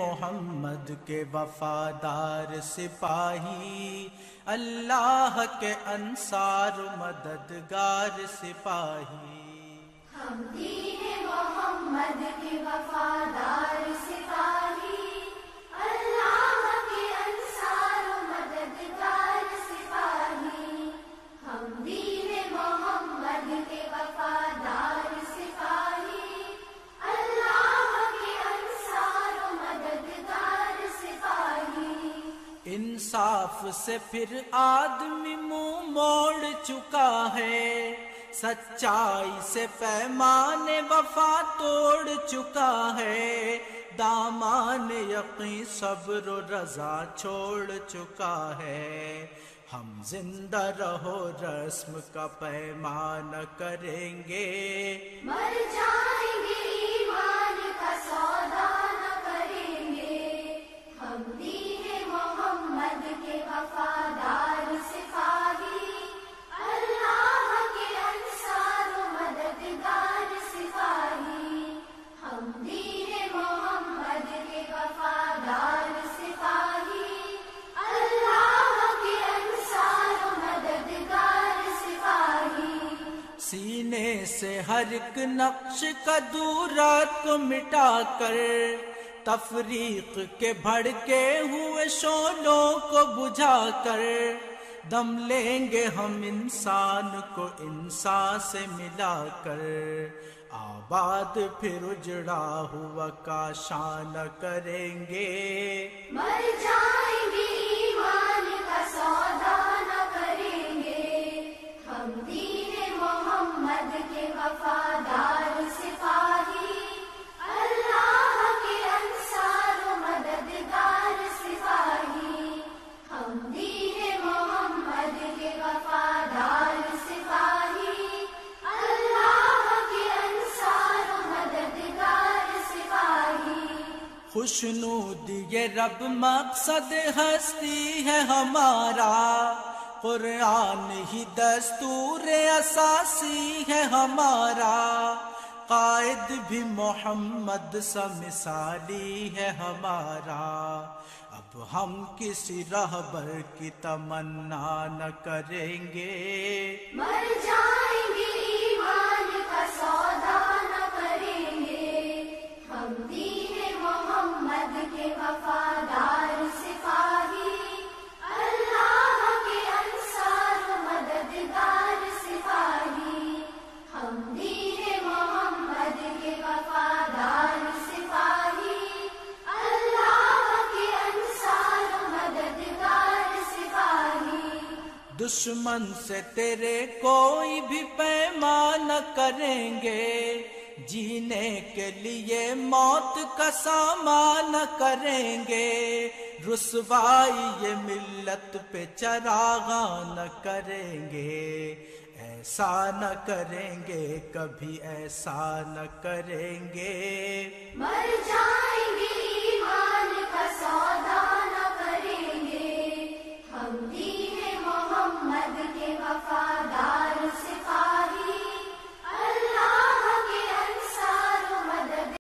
محمد کے وفادار سپاہی، اللہ کے انصار مددگار سپاہی۔ ہم دین محمد کے وفادار سپاہی، اللہ کے انصار و مددگار سپاہی۔ ہم دین محمد کے وفادار سپاہی، اللہ کے انصار و مددگار سپاہی۔ انصاف سے پھر آدمی منہ موڑ چکا ہے، سچائی سے پیمان وفا توڑ چکا ہے، دامان یقین صبر و رضا چھوڑ چکا ہے۔ ہم زندہ رہو رسم کا پیمان کریں گے، مر جائیں گے ایمان کا سودا نہ کریں گے۔ ہم دین محمد کے وفادار سپاہی، اللہ کے انصار و مددگار سپاہی۔ ہم دین محمد کے وفادار سپاہی، اللہ کے انصار و مددگار سپاہی۔ سینے سے ہر ایک نقش کا دورات کو مٹا کر، تفریق کے بھڑکے ہوئے شعلوں کو بجھا کر، دم لیں گے ہم انسان کو انسان سے ملا کر، آباد پھر اجڑا ہوا کاشان کریں گے، مر جائیں گے ایمان کا سودا نہ کریں گے۔ ہم دین محمد کے وفادار سپاہی، اللہ کے انصار و مددگار سپاہی۔ ہم دین محمد کے وفادار سپاہی، اللہ کے انصار و مددگار سپاہی۔ خوشنودی یہ رب مقصد ہستی ہے ہمارا، قرآن ہی دستور اساسی ہے ہمارا، قائد بھی محمد سا مثالی ہے ہمارا، اب ہم کسی رہبر کی تمنا نہ کریں گے، مر جائیں گے ایمان کا سودا نہ کریں گے۔ ہم دین محمد کے وفادار سپاہی، اللہ کے انصار و مددگار سپاہی۔ ہم دین محمد کے وفادار سپاہی، اللہ کے انصار و مددگار سپاہی۔ دشمن سے تیرے کوئی بھی پیمان نہ کریں گے، جینے کے لیے موت کا سامان نہ کریں گے، رسوائی یہ ملت پہ چراغاں نہ کریں گے، ایسا نہ کریں گے کبھی ایسا نہ کریں گے، مر جائیں گے